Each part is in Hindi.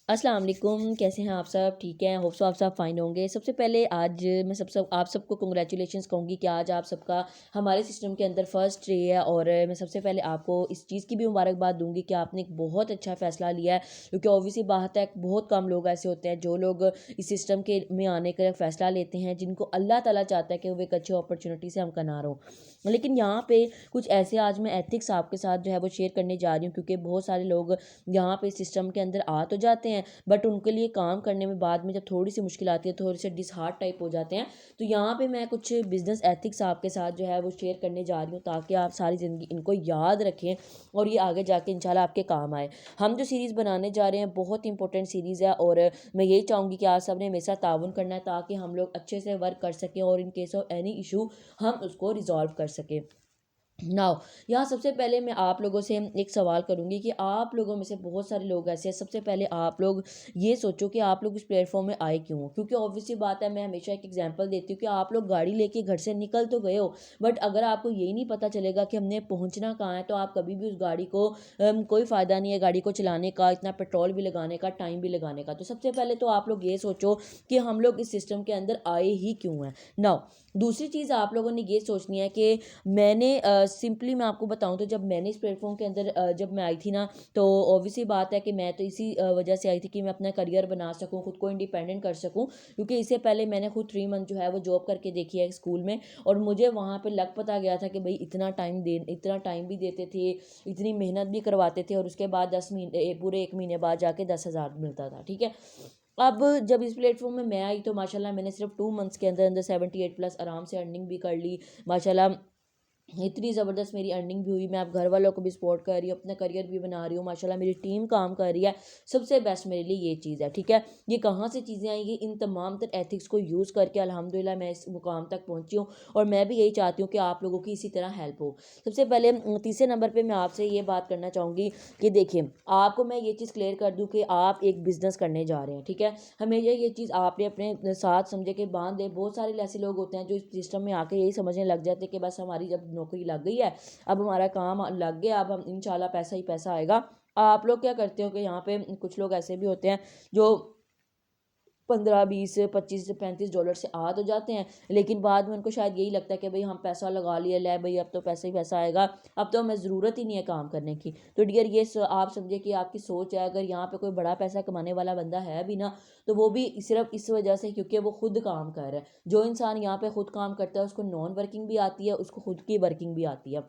अस्सलाम वालेकुम, कैसे हैं आप सब? ठीक हैं, होप सो आप सब फ़ाइन होंगे। सबसे पहले आज मैं आप सबको कांग्रेचुलेशंस कहूँगी कि आज आप सबका हमारे सिस्टम के अंदर फर्स्ट डे है और मैं सबसे पहले आपको इस चीज़ की भी मुबारकबाद दूँगी कि आपने एक बहुत अच्छा फ़ैसला लिया है, क्योंकि ऑब्वियस सी बात है बहुत कम लोग ऐसे होते हैं जो लोग इस सिस्टम के में आने का फ़ैसला लेते हैं, जिनको अल्लाह ताला चाहता है कि वो एक अच्छी अपॉर्चुनिटी से हमकिनार हों। लेकिन यहाँ पे कुछ ऐसे आज मैं एथिक्स आपके साथ जो है वो शेयर करने जा रही हूँ, क्योंकि बहुत सारे लोग यहाँ पे सिस्टम के अंदर आ तो जाते हैं, बट उनके लिए काम करने में बाद में जब थोड़ी सी मुश्किल आती है, थोड़े से डिसहार्ट टाइप हो जाते हैं। तो यहाँ पे मैं कुछ बिजनेस एथिक्स आपके साथ जो है वो शेयर करने जा रही हूँ, ताकि आप सारी ज़िंदगी इनको याद रखें और ये आगे जाके इंशाल्लाह आपके काम आए। हम जो सीरीज़ बनाने जा रहे हैं बहुत इंपॉर्टेंट सीरीज़ है, और मैं यही चाहूँगी कि आप सब ने मेरे साथ ताउन करना है, ताकि हम लोग अच्छे से वर्क कर सकें और in case of any issue हम उसको रिजॉल्व कर सकें। नाउ यहाँ सबसे पहले मैं आप लोगों से एक सवाल करूँगी कि आप लोगों में से बहुत सारे लोग ऐसे हैं। सबसे पहले आप लोग ये सोचो कि आप लोग इस प्लेटफॉर्म में आए क्यों हो, क्योंकि ऑब्वियस सी बात है, मैं हमेशा एक एग्जांपल देती हूँ कि आप लोग गाड़ी लेके घर से निकल तो गए हो, बट अगर आपको यही नहीं पता चलेगा कि हमने पहुँचना कहाँ है, तो आप कभी भी उस गाड़ी को कोई फ़ायदा नहीं है गाड़ी को चलाने का, इतना पेट्रोल भी लगाने का, टाइम भी लगाने का। तो सबसे पहले तो आप लोग ये सोचो कि हम लोग इस सिस्टम के अंदर आए ही क्यों हैं। नाउ दूसरी चीज़ आप लोगों ने ये सोचनी है कि मैंने सिंपली मैं आपको बताऊँ तो जब मैंने इस प्लेटफ़ॉर्म के अंदर जब मैं आई थी ना, तो ऑब्वियस सी बात है कि मैं तो इसी वजह से आई थी कि मैं अपना करियर बना सकूँ, खुद को इंडिपेंडेंट कर सकूँ। क्योंकि इससे पहले मैंने खुद 3 मंथ जो है वो जॉब करके देखी है स्कूल में, और मुझे वहाँ पे लग पता गया था कि भई इतना टाइम भी देते थे, इतनी मेहनत भी करवाते थे, और उसके बाद 10 महीने पूरे 1 महीने बाद जाके 10,000 मिलता था, ठीक है? अब जब इस प्लेटफ़ॉर्म में मैं आई तो माशाल्लाह मैंने सिर्फ़ 2 मंथ्स के अंदर-अंदर 78 प्लस आराम से अर्निंग भी कर ली। माशाल्लाह इतनी ज़बरदस्त मेरी अर्निंग भी हुई, मैं अब घर वालों को भी सपोर्ट कर रही हूँ, अपना करियर भी बना रही हूँ, माशाल्लाह मेरी टीम काम कर रही है। सबसे बेस्ट मेरे लिए ये चीज़ है, ठीक है? ये कहाँ से चीज़ें आई, ये इन तमाम तर एथिक्स को यूज़ करके अल्हम्दुलिल्लाह मैं इस मुकाम तक पहुँची हूँ, और मैं भी यही चाहती हूँ कि आप लोगों की इसी तरह हेल्प हो। सबसे पहले तीसरे नंबर पे मैं आपसे ये बात करना चाहूँगी कि देखिए, आपको मैं ये चीज़ क्लियर कर दूँ कि आप एक बिज़नेस करने जा रहे हैं, ठीक है? हमेशा ये चीज़ आपने अपने साथ समझे के बाँध दें। बहुत सारे ऐसे लोग होते हैं जो इस सिस्टम में आके यही समझने लग जाते हैं कि बस हमारी जब नौकरी लग गई है, अब हमारा काम लग गया, अब हम इंशाल्लाह पैसा ही पैसा आएगा। आप लोग क्या करते हो कि यहाँ पे कुछ लोग ऐसे भी होते हैं जो 15, 20, 25 से $35 से आ तो जाते हैं, लेकिन बाद में उनको शायद यही लगता है कि भई हम पैसा लगा लिया, ले भई अब तो पैसा ही पैसा आएगा, अब तो हमें ज़रूरत ही नहीं है काम करने की। तो डियर ये आप समझिए कि आपकी सोच है, अगर यहाँ पे कोई बड़ा पैसा कमाने वाला बंदा है भी ना, तो वो भी सिर्फ़ इस वजह से क्योंकि वो खुद काम कर रहा है। जो इंसान यहाँ पे खुद काम करता है उसको नॉन वर्किंग भी आती है, उसको खुद की वर्किंग भी आती है।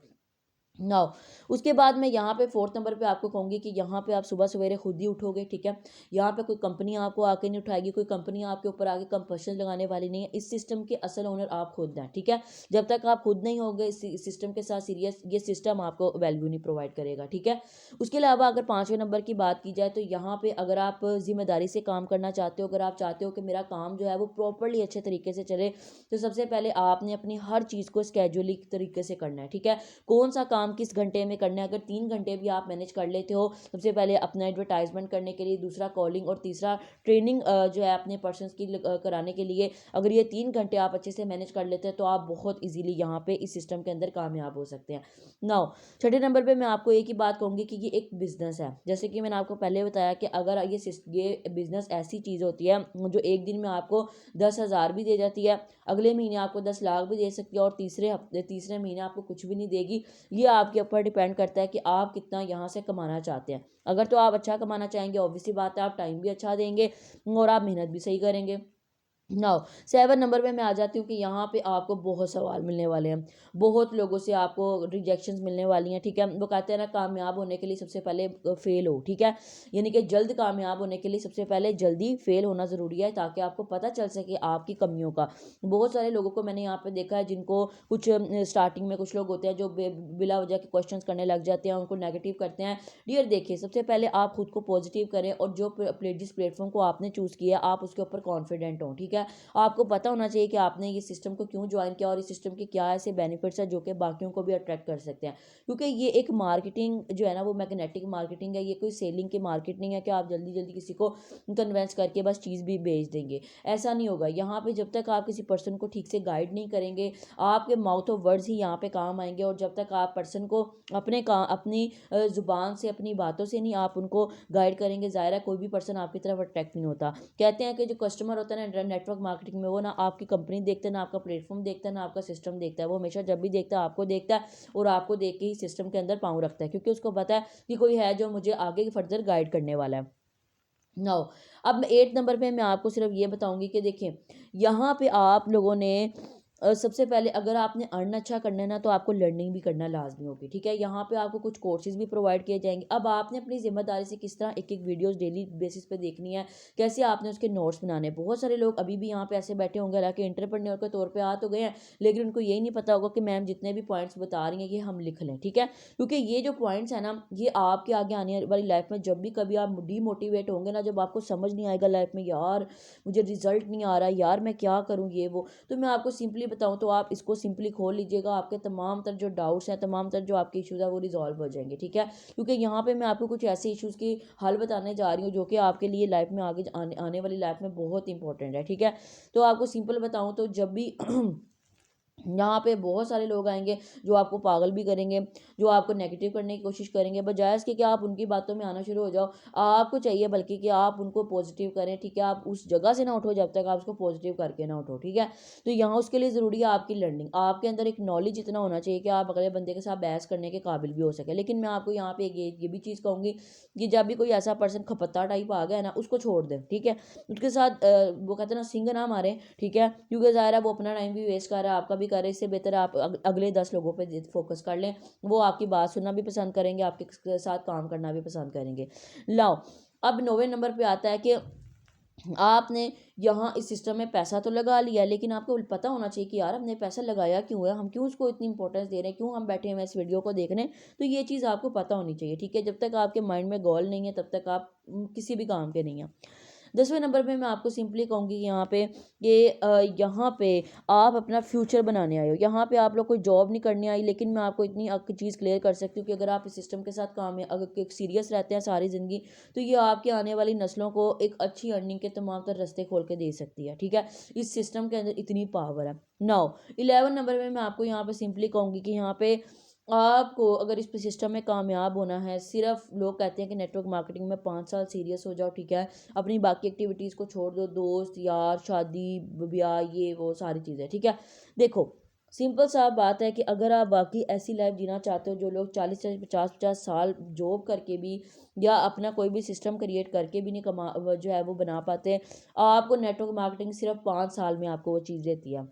नाउ उसके बाद मैं यहाँ पे 4th नंबर पे आपको कहूँगी कि यहाँ पे आप सुबह सवेरे खुद ही उठोगे, ठीक है? यहाँ पे कोई कंपनी आपको आके नहीं उठाएगी, कोई कंपनी आपके ऊपर आके कंपल्शन लगाने वाली नहीं है। इस सिस्टम के असल ओनर आप खुद हैं, ठीक है? जब तक आप खुद नहीं होगे इस सिस्टम के साथ सीरियस, ये सिस्टम आपको वैल्यू नहीं प्रोवाइड करेगा, ठीक है? उसके अलावा अगर 5वें नंबर की बात की जाए, तो यहाँ पे अगर आप ज़िम्मेदारी से काम करना चाहते हो, अगर आप चाहते हो कि मेरा काम जो है वो प्रॉपर्ली अच्छे तरीके से चले, तो सबसे पहले आपने अपनी हर चीज़ को स्केड्यूलिंग तरीके से करना है, ठीक है? कौन सा काम किस घंटे में करना है, अगर 3 घंटे भी आप मैनेज कर लेते हो, सबसे पहले अपना एडवर्टाइजमेंट करने के लिए, दूसरा कॉलिंग, और तीसरा ट्रेनिंग जो है अपने पर्सन्स की कराने के लिए, अगर ये 3 घंटे आप अच्छे से मैनेज कर लेते हैं, तो आप बहुत ईज़िली यहाँ पे इस सिस्टम के अंदर कामयाब हो सकते हैं। नाउ छठे नंबर पे मैं आपको एक ही बात कहूँगी कि ये एक बिज़नेस है। जैसे कि मैंने आपको पहले बताया कि अगर ये बिज़नेस ऐसी चीज़ होती है जो एक दिन में आपको 10,000 भी दे जाती है, अगले महीने आपको 10 लाख भी दे सकती है, और तीसरे महीने आपको कुछ भी नहीं देगी। ये आपके ऊपर डिपेंड करता है कि आप कितना यहाँ से कमाना चाहते हैं। अगर तो आप अच्छा कमाना चाहेंगे, ऑब्वियस सी बात है आप टाइम भी अच्छा देंगे और आप मेहनत भी सही करेंगे। नाउ 7 नंबर पे मैं आ जाती हूँ कि यहाँ पे आपको बहुत सवाल मिलने वाले हैं। बहुत लोगों से आपको रिजेक्शंस मिलने वाली हैं, ठीक है? वो कहते हैं ना, कामयाब होने के लिए सबसे पहले फ़ेल हो, ठीक है? यानी कि जल्द कामयाब होने के लिए सबसे पहले जल्दी फ़ेल होना ज़रूरी है, ताकि आपको पता चल सके आपकी कमियों का। बहुत सारे लोगों को मैंने यहाँ पे देखा है, जिनको कुछ स्टार्टिंग में कुछ लोग होते हैं जो बिला वजह के क्वेश्चंस करने लग जाते हैं, उनको नेगेटिव करते हैं। डियर देखिए, सबसे पहले आप खुद को पॉजिटिव करें, और जिस प्लेटफॉर्म को आपने चूज़ किया आप उसके ऊपर कॉन्फिडेंट हों, ठीक है? है, आपको पता होना चाहिए कि आपने ये सिस्टम को क्यों ज्वाइन किया और इस सिस्टम के क्या ऐसे बेनिफिट्स हैं जो कि बाकियों को भी अट्रैक्ट कर सकते हैं। क्योंकि ये एक मार्केटिंग जो है ना वो मैग्नेटिक मार्केटिंग है, ये कोई सेलिंग की मार्केट नहीं है कि आप जल्दी जल्दी किसी को कन्वेंस करके बस चीज़ भी बेच देंगे। ऐसा नहीं होगा यहाँ पे, जब तक आप किसी पर्सन को ठीक से गाइड नहीं करेंगे, आपके माउथ ऑफ वर्ड्स ही यहाँ पे काम आएंगे। और जब तक आप पर्सन को अपनी ज़ुबान से, अपनी बातों से नहीं आप उनको गाइड करेंगे, ज़ाहिर है कोई भी पर्सन आपकी तरफ अट्रैक्ट नहीं होता। कहते हैं कि जो कस्टमर होता है ना नेटवर्क मार्केटिंग में, वो ना आपकी कंपनी देखता है, ना आपका प्लेटफॉर्म देखता है, ना आपका सिस्टम देखता है। वो हमेशा जब भी देखता है आपको देखता है, और आपको देख के ही सिस्टम के अंदर पाँव रखता है, क्योंकि उसको पता है कि कोई है जो मुझे आगे फर्दर गाइड करने वाला है। नाउ अब मैं 8 नंबर पे मैं आपको सिर्फ ये बताऊंगी कि देखें, यहाँ पे आप लोगों ने सबसे पहले अगर आपने अर्न अच्छा करना है ना, तो आपको लर्निंग भी करना लाजमी होगी, ठीक है। यहाँ पे आपको कुछ कोर्सेज भी प्रोवाइड किए जाएंगे। अब आपने अपनी जिम्मेदारी से किस तरह एक एक वीडियोस डेली बेसिस पे देखनी है, कैसे आपने उसके नोट्स बनाने हैं। बहुत सारे लोग अभी भी यहाँ पे ऐसे बैठे होंगे, हालांकि एंटरप्रेन्योर के तौर पर आ तो गए हैं, लेकिन उनको यही नहीं पता होगा कि मैम जितने भी पॉइंट्स बता रही हैं ये हम लिख लें, ठीक है। क्योंकि ये जो पॉइंट्स हैं ना, ये आपके आगे आने वाली लाइफ में जब भी कभी आप डीमोटिवेट होंगे ना, जब आपको समझ नहीं आएगा लाइफ में, यार मुझे रिजल्ट नहीं आ रहा, यार मैं क्या करूँ ये वो, तो मैं आपको सिंपली बताऊँ तो आप इसको सिंपली खोल लीजिएगा। आपके तमाम तर जो डाउट्स हैं, तमाम तर जो आपके इश्यूज़ हैं वो रिजॉल्व हो जाएंगे, ठीक है। क्योंकि यहाँ पे मैं आपको कुछ ऐसे इश्यूज़ की हल बताने जा रही हूँ जो कि आपके लिए लाइफ में आगे आने वाली लाइफ में बहुत इंपॉर्टेंट है, ठीक है। तो आपको सिंपल बताऊँ तो जब भी यहाँ पे बहुत सारे लोग आएंगे जो आपको पागल भी करेंगे, जो आपको नेगेटिव करने की कोशिश करेंगे, बजाय इसके कि आप उनकी बातों में आना शुरू हो जाओ। आपको चाहिए बल्कि कि आप उनको पॉजिटिव करें, ठीक है। आप उस जगह से ना उठो जब तक आप उसको पॉजिटिव करके ना उठो, ठीक है। तो यहाँ उसके लिए ज़रूरी है आपकी लर्निंग, आपके अंदर एक नॉलेज इतना होना चाहिए कि आप अगले बंदे के साथ बहस करने के काबिल भी हो सके। लेकिन मैं आपको यहाँ पे ये भी चीज़ कहूँगी कि जब भी कोई ऐसा पर्सन खपत्ता टाइप आ गया है ना, उसको छोड़ दें, ठीक है। उसके साथ वो कहते हैं ना, सिंग ना मारें, ठीक है। क्योंकि ज़ाहिर है वो अपना टाइम भी वेस्ट कर रहा है, आपका भी कर रहा है। इससे बेहतर आप अगले 10 लोगों पे फोकस कर लें, वो आपकी बात सुनना भी पसंद करेंगे, आपके साथ काम करना भी पसंद करेंगे। लाओ अब 9वें नंबर पे आता है कि आपने यहाँ इस सिस्टम में पैसा तो लगा लिया, लेकिन आपको पता होना चाहिए कि यार हमने पैसा लगाया क्यों है, हम क्यों उसको इतनी इंपॉर्टेंस दे रहे हैं, क्यों हम बैठे हैं इस वीडियो को देखने। तो ये चीज़ आपको पता होनी चाहिए, ठीक है। जब तक आपके माइंड में गोल नहीं है तब तक आप किसी भी काम के नहीं हैं। 10वें नंबर पे मैं आपको सिंपली कहूँगी कि यहाँ पे आप अपना फ्यूचर बनाने आए हो। यहाँ पे आप लोग कोई जॉब नहीं करने आई, लेकिन मैं आपको इतनी चीज़ क्लियर कर सकती हूँ कि अगर आप इस सिस्टम के साथ काम है, अगर सीरियस रहते हैं सारी ज़िंदगी, तो ये आपके आने वाली नस्लों को एक अच्छी अर्निंग के तमाम तर रास्ते खोल के दे सकती है, ठीक है। इस सिस्टम के अंदर इतनी पावर है। नाउ 11 नंबर में मैं आपको यहाँ पे सिंपली कहूँगी कि यहाँ पे आपको अगर इस सिस्टम में कामयाब होना है, सिर्फ लोग कहते हैं कि नेटवर्क मार्केटिंग में 5 साल सीरियस हो जाओ, ठीक है। अपनी बाकी एक्टिविटीज़ को छोड़ दो, दोस्त यार शादी ब्याह ये वो सारी चीज़ें, ठीक है। देखो सिंपल सा बात है कि अगर आप बाकी ऐसी लाइफ जीना चाहते हो, जो लोग 40 से 50 साल जॉब करके भी या अपना कोई भी सिस्टम क्रिएट करके भी नहीं जो है वो बना पाते, आपको नेटवर्क मार्केटिंग सिर्फ 5 साल में आपको वो चीज़ देती है।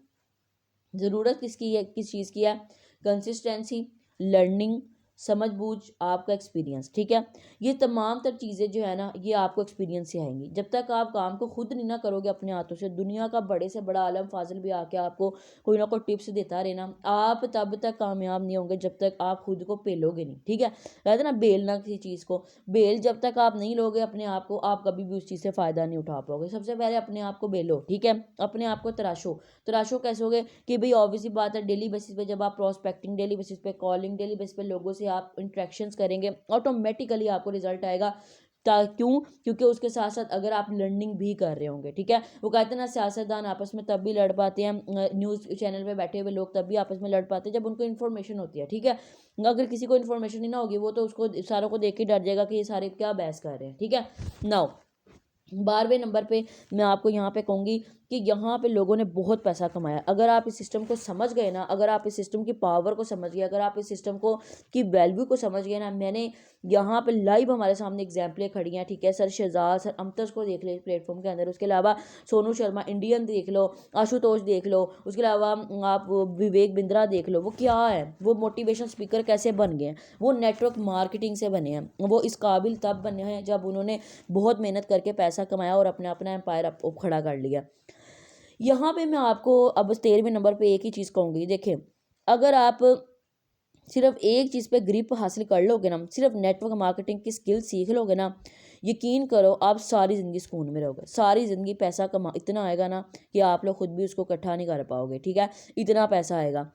ज़रूरत किसकी है, किस चीज़ की है? कंसिस्टेंसी, लर्निंग, समझ-बूझ, आपका एक्सपीरियंस, ठीक है। ये तमाम तर चीज़ें जो है ना, ये आपको एक्सपीरियंस से आएंगी। जब तक आप काम को खुद नहीं ना करोगे अपने हाथों से, दुनिया का बड़े से बड़ा आलम फाजिल भी आके आपको कोई ना कोई टिप्स देता रहे ना, आप तब तक कामयाब नहीं होंगे जब तक आप खुद को पेलोगे नहीं, ठीक है। कहते हैं ना बेलना किसी चीज़ को, बेल जब तक आप नहीं लोगे अपने आप को, आप कभी भी उस चीज़ से फ़ायदा नहीं उठा पाओगे। सबसे पहले अपने आप को बेलो, ठीक है। अपने आप को तराशो कैसे होगे कि भाई ऑब्वियसली बात है, डेली बेसिस पे जब आप प्रोस्पेक्टिंग, डेली बेसिस पे कॉलिंग, डेली बेसिस पे लोगों से आप इंटरेक्शंस करेंगे, ऑटोमेटिकली आपको रिजल्ट आएगा। क्यों? क्योंकि उसके साथ साथ अगर आप लर्निंग भी कर रहे होंगे, ठीक है। वो कहते हैं ना, सियासतदान आपस में तब भी लड़ पाते हैं, न्यूज़ चैनल पे बैठे हुए लोग तब भी आपस में लड़ पाते हैं जब उनको इन्फॉर्मेशन होती है, ठीक है। अगर किसी को इन्फॉर्मेशन ही ना होगी, वो तो उसको सारों को देख के डर जाएगा कि ये सारे क्या बहस कर रहे हैं, ठीक है। नाउ 12वें नंबर पे मैं आपको यहाँ पे कहूँगी कि यहाँ पे लोगों ने बहुत पैसा कमाया। अगर आप इस सिस्टम को समझ गए ना, अगर आप इस सिस्टम की पावर को समझ गए, अगर आप इस सिस्टम को की वैल्यू को समझ गए ना, मैंने यहाँ पे लाइव हमारे सामने एग्जाम्पलें खड़ी हैं, ठीक है। सर शहजाद, सर अमतज को देख ले प्लेटफॉर्म के अंदर, उसके अलावा सोनू शर्मा इंडियन देख लो, आशुतोष देख लो, उसके अलावा आप विवेक बिंद्रा देख लो। वो क्या है, वो मोटिवेशन स्पीकर कैसे बन गए हैं? वो नेटवर्क मार्केटिंग से बने हैं। वो इस काबिल तब बने हैं जब उन्होंने बहुत मेहनत करके पैसा कमाया और अपना अपना एम्पायर खड़ा कर लिया। यहाँ पे मैं आपको अब 13वें नंबर पे एक ही चीज़ कहूँगी, देखें अगर आप सिर्फ एक चीज़ पे ग्रिप हासिल कर लोगे ना, सिर्फ नेटवर्क मार्केटिंग की स्किल सीख लोगे ना, यकीन करो आप सारी ज़िंदगी सुकून में रहोगे, सारी ज़िंदगी पैसा कमा इतना आएगा ना कि आप लोग खुद भी उसको इकट्ठा नहीं कर पाओगे, ठीक है, इतना पैसा आएगा।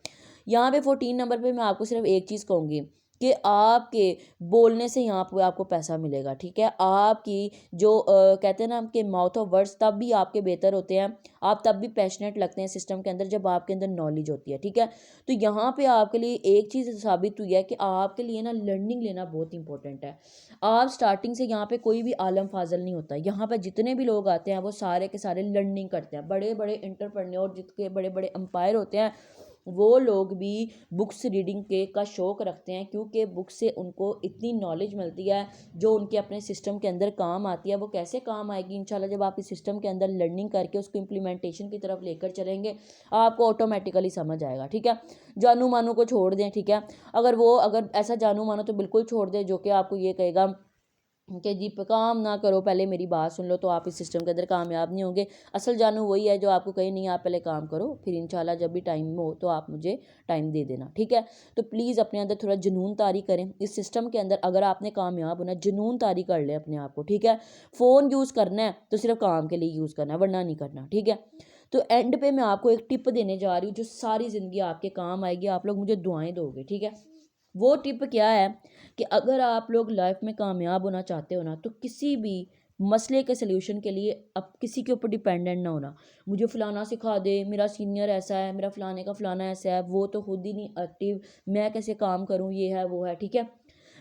यहाँ पे 14 नंबर पे मैं आपको सिर्फ एक चीज़ कहूँगी कि आपके बोलने से यहाँ पे आपको पैसा मिलेगा, ठीक है। आपकी जो कहते हैं ना कि माउथ ऑफ वर्ड्स तब भी आपके बेहतर होते हैं, आप तब भी पैशनेट लगते हैं सिस्टम के अंदर जब आपके अंदर नॉलेज होती है, ठीक है। तो यहाँ पे आपके लिए एक चीज़ साबित हुई है कि आपके लिए ना लर्निंग लेना बहुत इंपॉर्टेंट है। आप स्टार्टिंग से यहाँ पे कोई भी आलम फाजल नहीं होता, यहाँ पे जितने भी लोग आते हैं वो सारे के सारे लर्निंग करते हैं। बड़े बड़े इंटरप्रेन्योर जितने बड़े बड़े एम्पायर होते हैं वो लोग भी बुक्स रीडिंग के का शौक़ रखते हैं, क्योंकि बुक से उनको इतनी नॉलेज मिलती है जो उनके अपने सिस्टम के अंदर काम आती है। वो कैसे काम आएगी इंशाल्लाह, जब आप इस सिस्टम के अंदर लर्निंग करके उसको इम्प्लीमेंटेशन की तरफ लेकर चलेंगे आपको ऑटोमेटिकली समझ आएगा, ठीक है। जानू मानू को छोड़ दें, ठीक है, अगर ऐसा जानू मानो तो बिल्कुल छोड़ दें जो कि आपको ये कहेगा कि जी काम ना करो, पहले मेरी बात सुन लो, तो आप इस सिस्टम के अंदर कामयाब नहीं होंगे। असल जानू वही है जो आपको कहे नहीं आप पहले काम करो, फिर इंशाल्लाह जब भी टाइम हो तो आप मुझे टाइम दे देना, ठीक है। तो प्लीज़ अपने अंदर थोड़ा जुनून तारी करें इस सिस्टम के अंदर। अगर आपने कामयाब होना जुनून तारी कर ले अपने आप को, ठीक है। फ़ोन यूज़ करना है तो सिर्फ काम के लिए यूज़ करना है, वरना नहीं करना, ठीक है। तो एंड पे मैं आपको एक टिप देने जा रही हूँ जो सारी ज़िंदगी आपके काम आएगी, आप लोग मुझे दुआएं दोगे, ठीक है। वो टिप क्या है कि अगर आप लोग लाइफ में कामयाब होना चाहते हो ना, तो किसी भी मसले के सल्यूशन के लिए अब किसी के ऊपर डिपेंडेंट ना होना। मुझे फ़लाना सिखा दे, मेरा सीनियर ऐसा है, मेरा फ़लाने का फ़लाना ऐसा है, वो तो खुद ही नहीं एक्टिव, मैं कैसे काम करूँ, ये है वो है, ठीक है।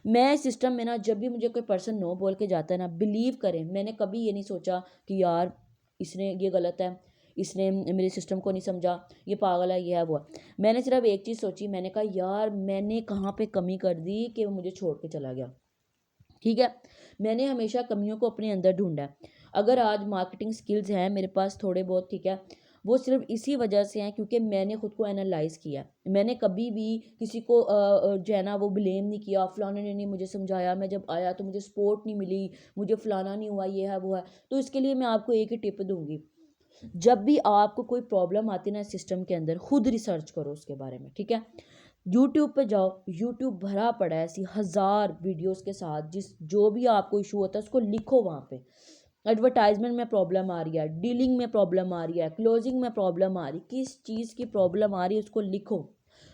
मैं इस सिस्टम में ना जब भी मुझे कोई पर्सन नो बोल के जाता है ना, बिलीव करें मैंने कभी ये नहीं सोचा कि यार इसने ये गलत है, इसने मेरे सिस्टम को नहीं समझा, ये पागल है, ये है वो है। मैंने सिर्फ एक चीज़ सोची, मैंने कहा यार मैंने कहाँ पे कमी कर दी कि वो मुझे छोड़ के चला गया, ठीक है। मैंने हमेशा कमियों को अपने अंदर ढूंढा है। अगर आज मार्केटिंग स्किल्स हैं मेरे पास थोड़े बहुत, ठीक है, वो सिर्फ इसी वजह से हैं क्योंकि मैंने खुद को एनालाइज़ किया। मैंने कभी भी किसी को जो है ना वो ब्लेम नहीं किया, फ़लाने ने नहीं मुझे समझाया, मैं जब आया तो मुझे सपोर्ट नहीं मिली, मुझे फ़लाना नहीं हुआ, ये है वो है। तो इसके लिए मैं आपको एक ही टिप दूंगी, जब भी आपको कोई प्रॉब्लम आती है ना सिस्टम के अंदर, खुद रिसर्च करो उसके बारे में, ठीक है। यूट्यूब पे जाओ, यूट्यूब भरा पड़ा है ऐसी हज़ार वीडियोस के साथ, जो भी आपको इशू होता है उसको लिखो वहाँ पे। एडवर्टाइजमेंट में प्रॉब्लम आ रही है, डीलिंग में प्रॉब्लम आ रही है, क्लोजिंग में प्रॉब्लम आ रही, किस चीज़ की प्रॉब्लम आ रही है उसको लिखो।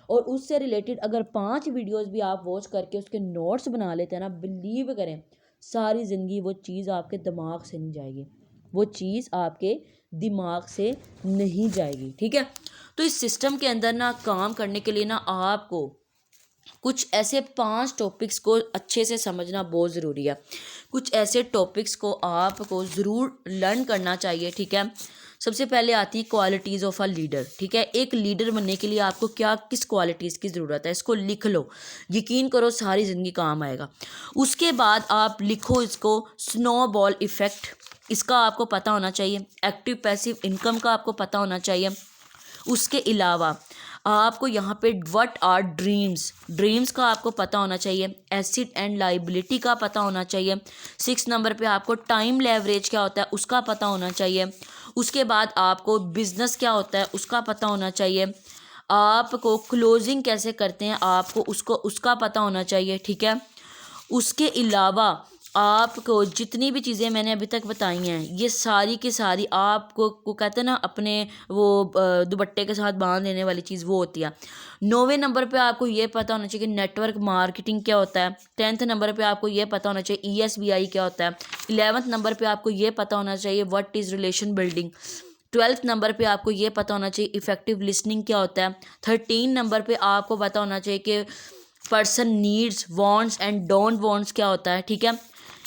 और उससे रिलेटेड अगर 5 वीडियोस भी आप वॉच करके उसके नोट्स बना लेते हैं ना, बिलीव करें सारी ज़िंदगी वो चीज़ आपके दिमाग से नहीं जाएगी, वो चीज़ आपके दिमाग से नहीं जाएगी, ठीक है। तो इस सिस्टम के अंदर ना काम करने के लिए ना आपको कुछ ऐसे 5 टॉपिक्स को अच्छे से समझना बहुत ज़रूरी है। कुछ ऐसे टॉपिक्स को आपको ज़रूर लर्न करना चाहिए, ठीक है। सबसे पहले आती है क्वालिटीज़ ऑफ अ लीडर, ठीक है। एक लीडर बनने के लिए आपको किस क्वालिटीज़ की ज़रूरत है, इसको लिख लो, यकीन करो सारी ज़िंदगी काम आएगा। उसके बाद आप लिखो इसको स्नोबॉल इफ़ेक्ट, इसका आपको पता होना चाहिए। एक्टिव पैसिव इनकम का आपको पता होना चाहिए। उसके अलावा आपको यहाँ पे व्हाट आर ड्रीम्स का आपको पता होना चाहिए। एसिड एंड लाइबिलिटी का पता होना चाहिए। 6 नंबर पे आपको टाइम लेवरेज क्या होता है उसका पता होना चाहिए। उसके बाद आपको बिजनेस क्या होता है उसका पता होना चाहिए। आपको क्लोजिंग कैसे करते हैं आपको उसका पता होना चाहिए, ठीक है। उसके अलावा आपको जितनी भी चीज़ें मैंने अभी तक बताई हैं ये सारी की सारी आपको कहते हैं ना अपने वो दुपट्टे के साथ बांध लेने वाली चीज़ वो होती है। 9वें नंबर पे आपको ये पता होना चाहिए कि नेटवर्क मार्केटिंग क्या होता है। 10th नंबर पे आपको ये पता होना चाहिए ESBI क्या होता है। 11th नंबर पे आपको ये पता होना चाहिए what is relation building. 12th number पे आपको ये पता होना चाहिए इफ़ेक्टिव लिसनिंग क्या होता है। 13 नंबर पे आपको पता होना चाहिए कि person needs wants and don't wants क्या होता है, ठीक है।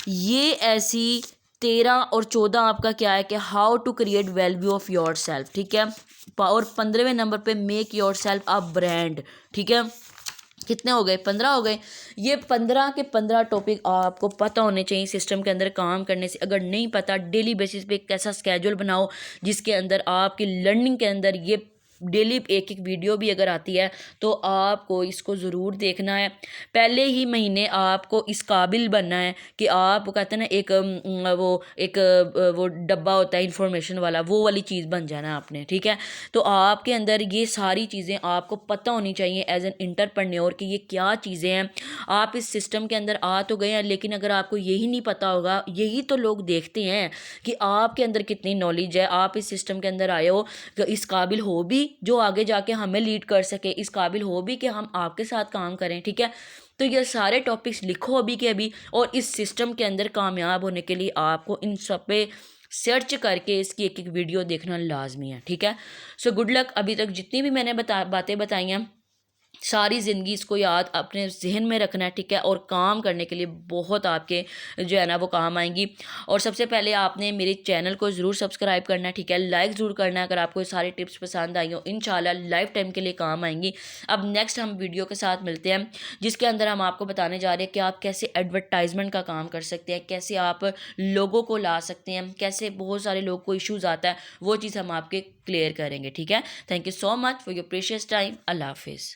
ये ऐसी 13 और 14 आपका क्या है कि how to create value of yourself, ठीक है। और 15वें नंबर पे make yourself a brand, ठीक है। कितने हो गए? 15 हो गए। ये 15 के 15 टॉपिक आपको पता होने चाहिए सिस्टम के अंदर काम करने से। अगर नहीं पता डेली बेसिस पे एक ऐसा स्केड्यूल बनाओ जिसके अंदर आपकी लर्निंग के अंदर ये डेली एक एक वीडियो भी अगर आती है तो आपको इसको ज़रूर देखना है। पहले ही महीने आपको इस काबिल बनना है कि आप, वो कहते हैं ना एक वो डब्बा होता है इंफॉर्मेशन वाला, वो वाली चीज़ बन जाना है आपने, ठीक है। तो आपके अंदर ये सारी चीज़ें आपको पता होनी चाहिए एज एन एंटरप्रेन्योर कि ये क्या चीज़ें हैं। आप इस सिस्टम के अंदर आ तो गए हैं, लेकिन अगर आपको यही नहीं पता होगा, यही तो लोग देखते हैं कि आपके अंदर कितनी नॉलेज है, आप इस सिस्टम के अंदर आए हो, इस काबिल हो भी जो आगे जाके हमें लीड कर सके, इस काबिल हो भी कि हम आपके साथ काम करें, ठीक है। तो ये सारे टॉपिक्स लिखो अभी के अभी, और इस सिस्टम के अंदर कामयाब होने के लिए आपको इन सब पे सर्च करके इसकी एक एक वीडियो देखना लाजमी है, ठीक है। So good luck. अभी तक जितनी भी मैंने बातें बताई हैं, सारी ज़िंदगी इसको याद अपने जहन में रखना है, ठीक है। और काम करने के लिए बहुत आपके जो है ना वो काम आएंगी। और सबसे पहले आपने मेरे चैनल को ज़रूर सब्सक्राइब करना है, ठीक है। लाइक ज़रूर करना है अगर आपको ये सारी टिप्स पसंद आई हो, इंशाल्लाह लाइफ टाइम के लिए काम आएंगी। अब नेक्स्ट हम वीडियो के साथ मिलते हैं, जिसके अंदर हम आपको बताने जा रहे हैं कि आप कैसे एडवर्टाइजमेंट का काम कर सकते हैं, कैसे आप लोगों को ला सकते हैं, कैसे बहुत सारे लोग को इश्यूज़ आता है, वो चीज़ हम आपके क्लियर करेंगे, ठीक है। Thank you so much for your precious time. अल्लाह हाफिज़।